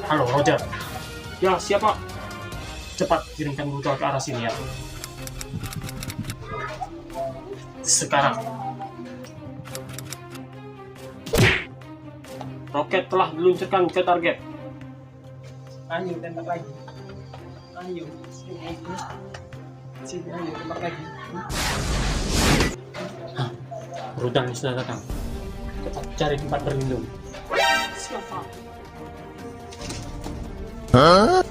Halo, Roger. Ya, siapa? Cepat kirimkan rudal ke arah sini ya. Sekarang. Roket telah diluncurkan ke target. Ayo tembak lagi. Ayo sini. Sini ayo tembak lagi. Rudal sudah datang. Cepat cari tempat berlindung. Siapa? Huh?